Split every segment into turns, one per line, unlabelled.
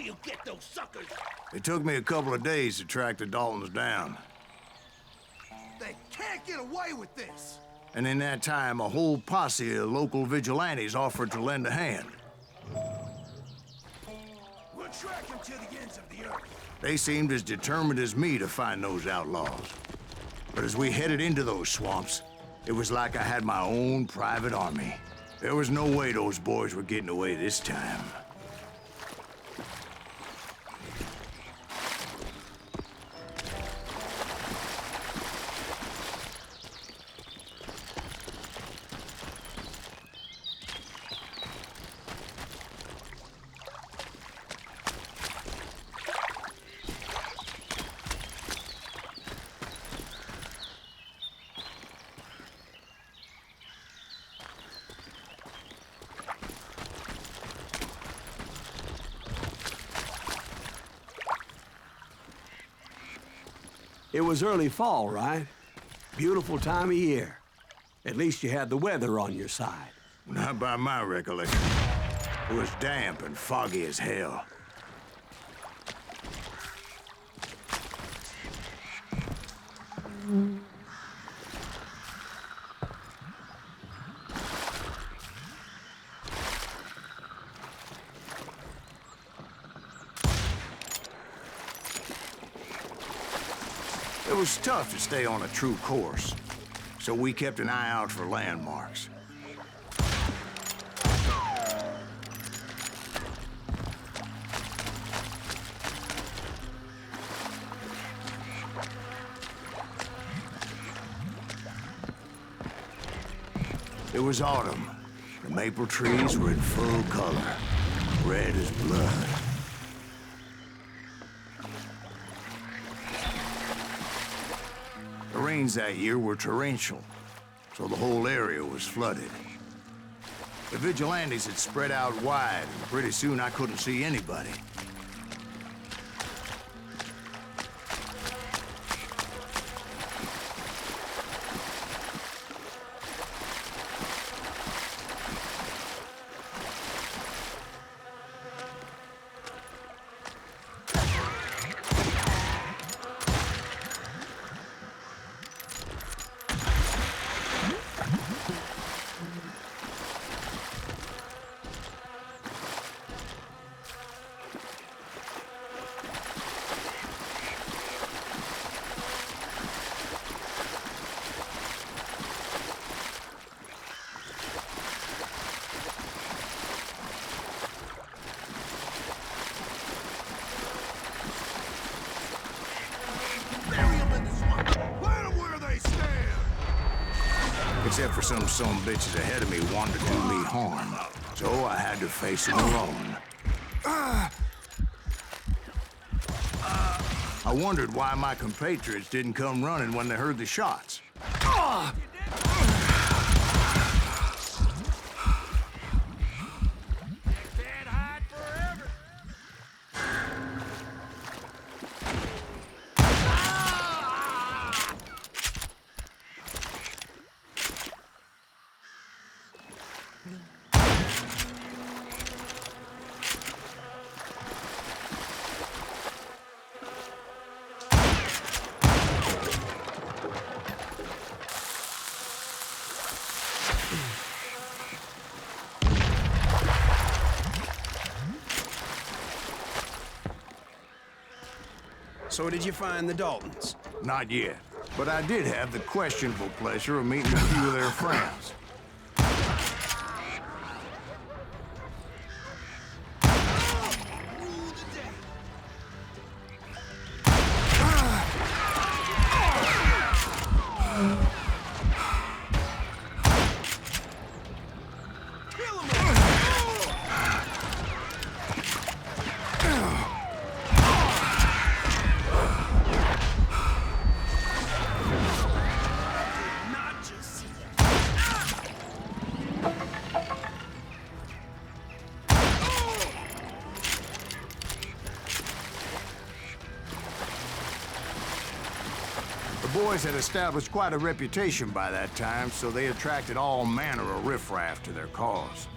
will you get those suckers?
It took me a couple of days to track the Daltons down.
They can't get away with this!
And in that time, a whole posse of local vigilantes offered to lend a hand.
We'll track them to the ends of the earth.
They seemed as determined as me to find those outlaws. But as we headed into those swamps, it was like I had my own private army. There was no way those boys were getting away this time.
It was early fall, right? Beautiful time of year. At least you had the weather on your side.
Not by my recollection. It was damp and foggy as hell. It was tough to stay on a true course, so we kept an eye out for landmarks. It was autumn. The maple trees were in full color, red as blood. The rains that year were torrential, so the whole area was flooded. The vigilantes had spread out wide, and pretty soon I couldn't see anybody. Except for some bitches ahead of me wanted to do me harm. So I had to face them alone. I wondered why my compatriots didn't come running when they heard the shots.
So did you find the Daltons?
Not yet, but I did have the questionable pleasure of meeting a few of their friends. The boys had established quite a reputation by that time, so they attracted all manner of riffraff to their cause.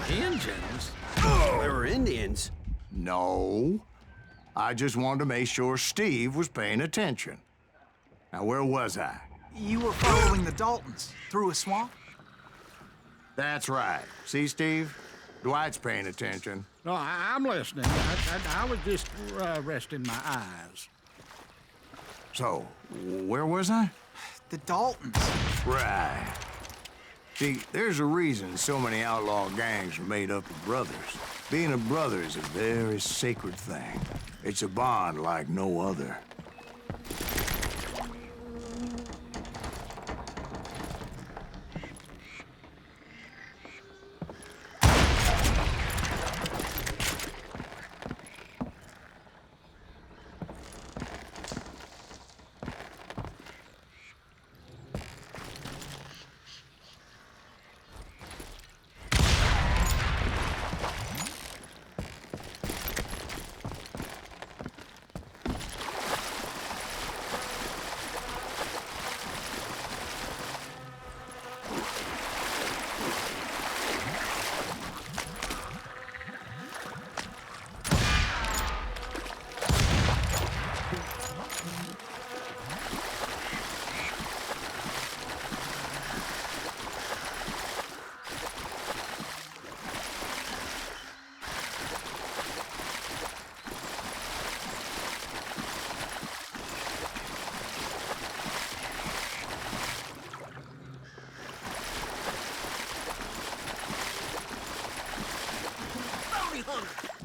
Indians? They were Indians.
No. I just wanted to make sure Steve was paying attention. Now, where was I?
You were following the Daltons through a swamp?
That's right. See, Steve? Dwight's paying attention.
No, I'm listening. I was just resting my eyes.
So, where was I?
The Daltons.
Right. See, there's a reason so many outlaw gangs are made up of brothers. Being a brother is a very sacred thing. It's a bond like no other.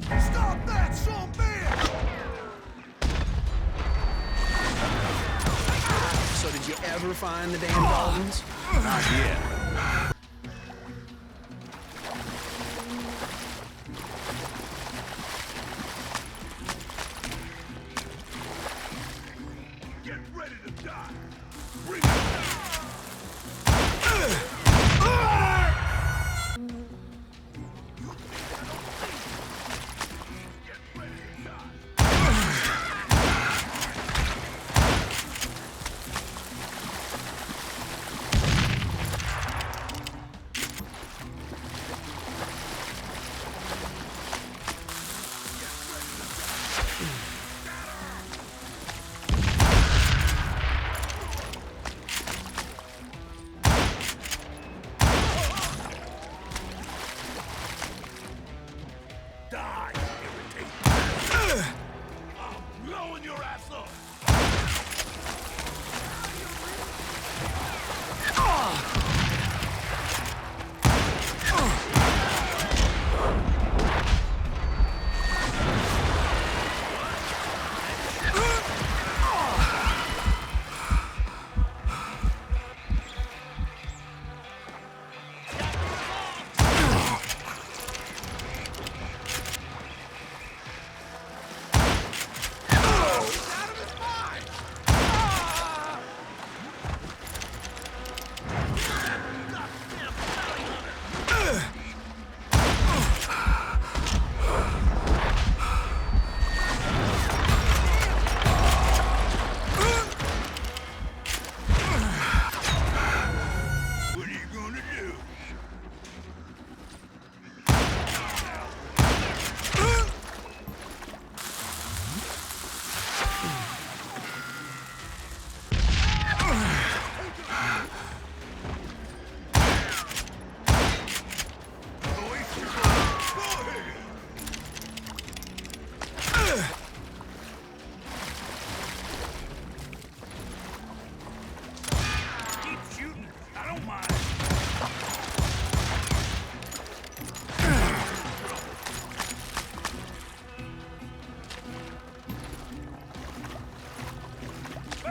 Stop that, son man!
So did you ever find the damn Daltons?
Not yet.
Get ready to die!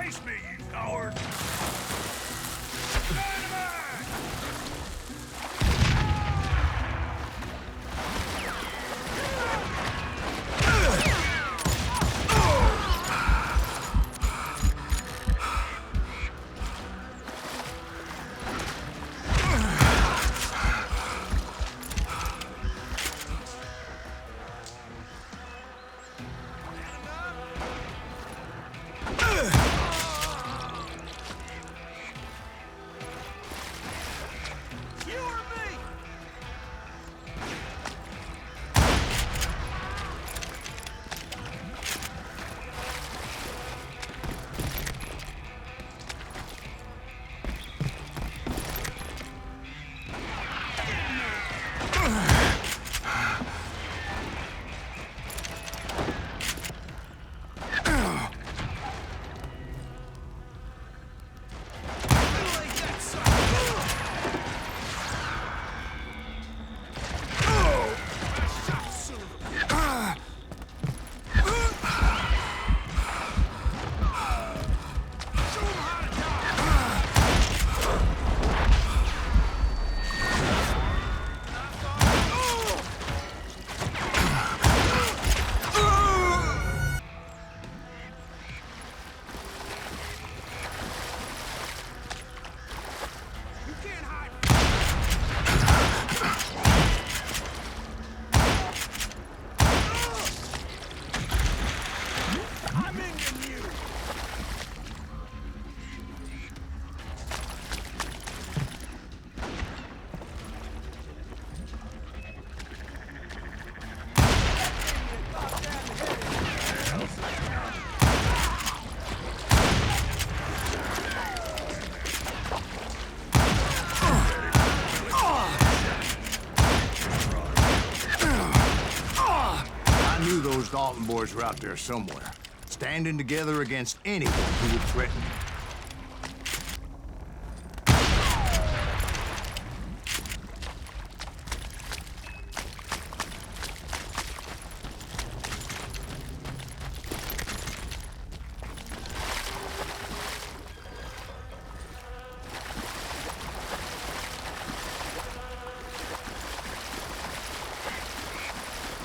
Face me, you coward! Those Dalton boys were out there somewhere, standing together against anyone who would threaten them.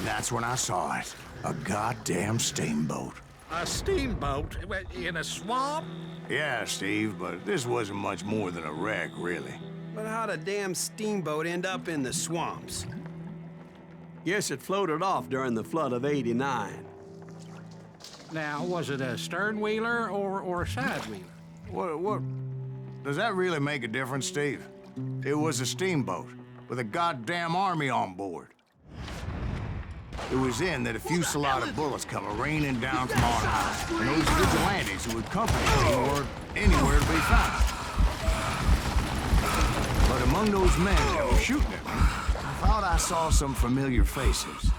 That's when I saw it. A goddamn steamboat.
A steamboat? In a swamp?
Yeah, Steve, but this wasn't much more than a wreck, really.
But how'd a damn steamboat end up in the swamps?
Guess it floated off during the flood of '89.
Now, was it a stern wheeler or a side wheeler?
What? Does that really make a difference, Steve? It was a steamboat with a goddamn army on board. It was then that a fusillade of bullets come raining down from on high, and those vigilantes who accompanied me weren't anywhere to be found. But among those men that were shooting at me, I thought I saw some familiar faces.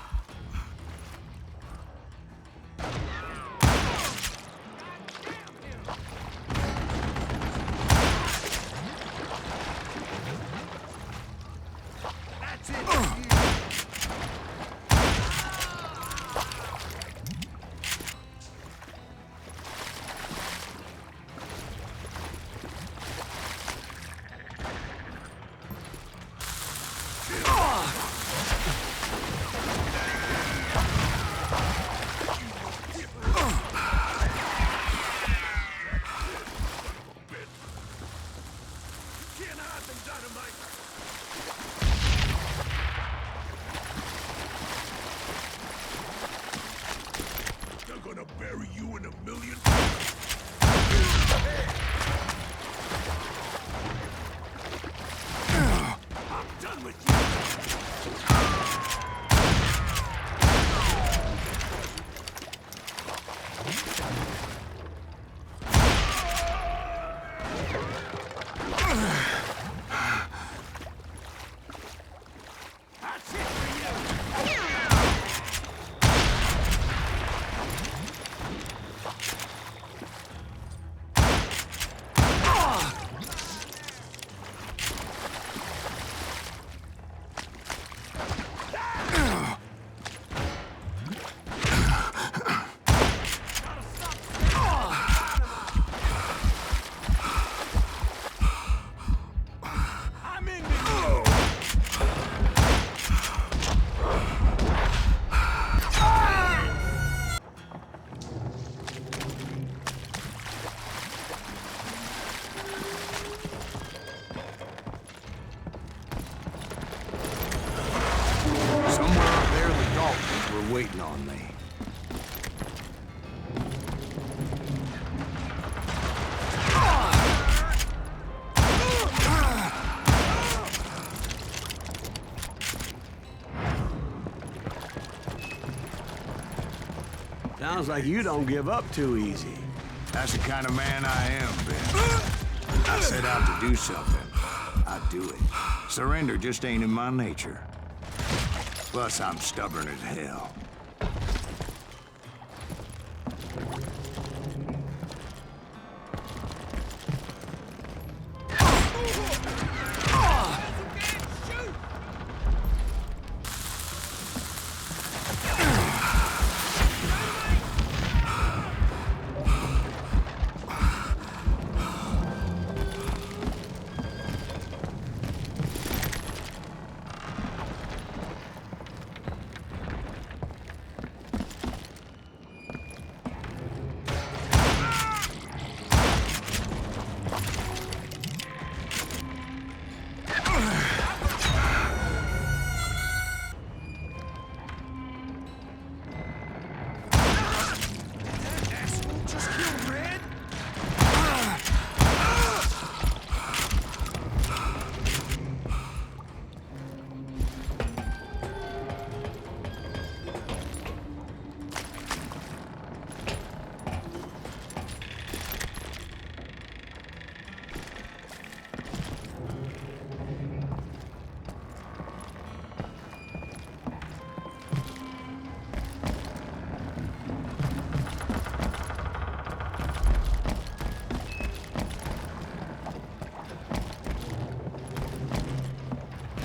me.
Sounds like you don't give up too easy.
That's the kind of man I am, Ben. I set out to do something. I do it. Surrender just ain't in my nature. Plus, I'm stubborn as hell.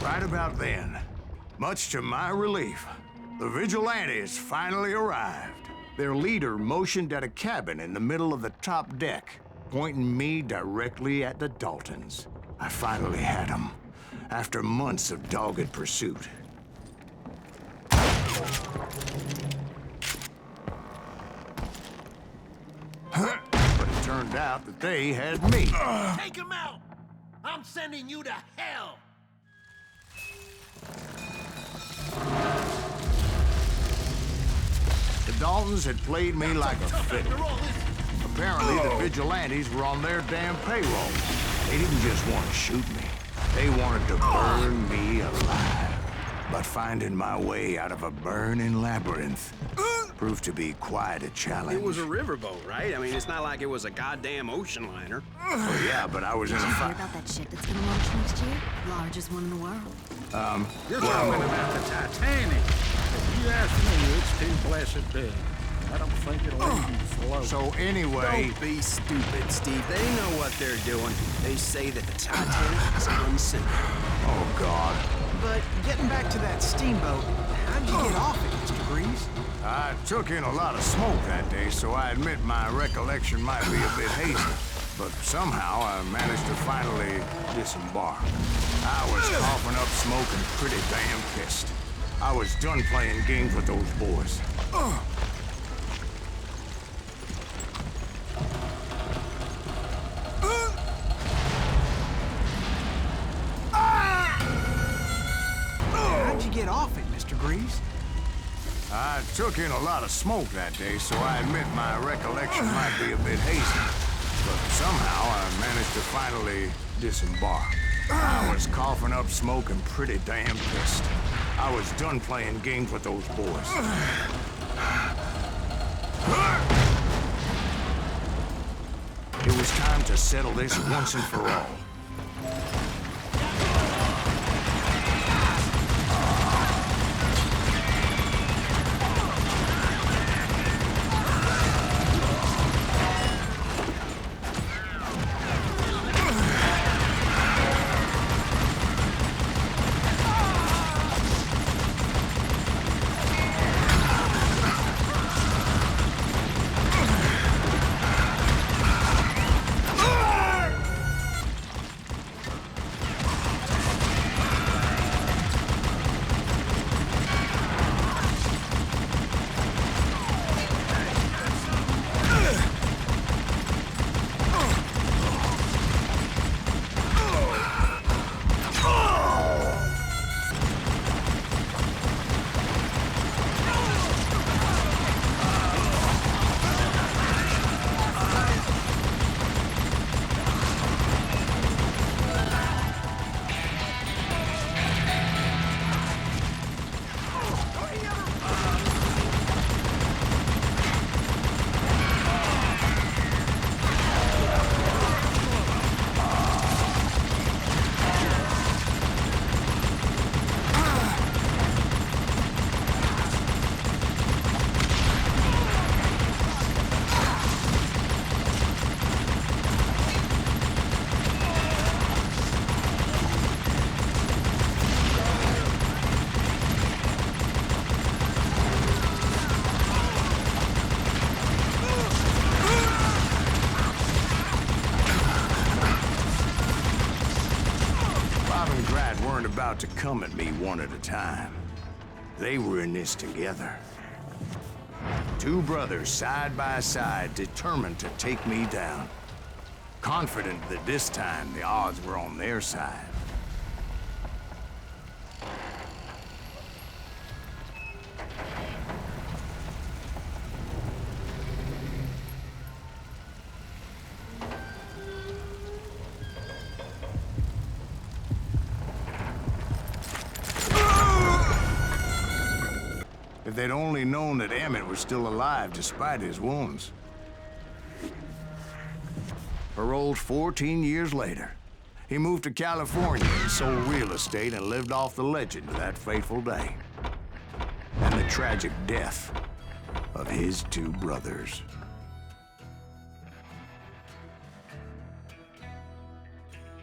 Right about then, much to my relief, the vigilantes finally arrived. Their leader motioned at a cabin in the middle of the top deck, pointing me directly at the Daltons. I finally had them, after months of dogged pursuit. But it turned out that they had me.
Take him out! I'm sending you to hell!
The Daltons had played me like a fiddle. Apparently, the vigilantes were on their damn payroll. They didn't just want to shoot me. They wanted to burn me alive. But finding my way out of a burning labyrinth proved to be quite a challenge.
It was a riverboat, right? I mean, it's not like it was a goddamn ocean liner.
Oh, yeah, but I was in a
Did you hear
fight.
about that ship that's gonna launch next year? Largest one in the world.
You're talking about the Titanic. If you ask me, it's too blessed big. I don't think it'll even float.
So anyway,
Don't be stupid, Steve. They know what they're doing. They say that the Titanic is unsinkable.
oh, God.
But getting back to that steamboat, how'd you get off it, Mr. Breeze?
I took in a lot of smoke that day, so I admit my recollection might be a bit hazy. But somehow I managed to finally disembark. I was coughing up smoke and pretty damn pissed. I was done playing games with those boys.
How'd you get off it, Mr. Breeze?
I took in a lot of smoke that day, so I admit my recollection might be a bit hazy. But somehow I managed to finally disembark. I was coughing up smoke and pretty damn pissed. I was done playing games with those boys. It was time to settle this once and for all. about to come at me one at a time. They were in this together. Two brothers side by side, determined to take me down. Confident that this time the odds were on their side. If they'd only known that Emmett was still alive despite his wounds. Paroled 14 years later, he moved to California and sold real estate and lived off the legend of that fateful day. And the tragic death of his two brothers.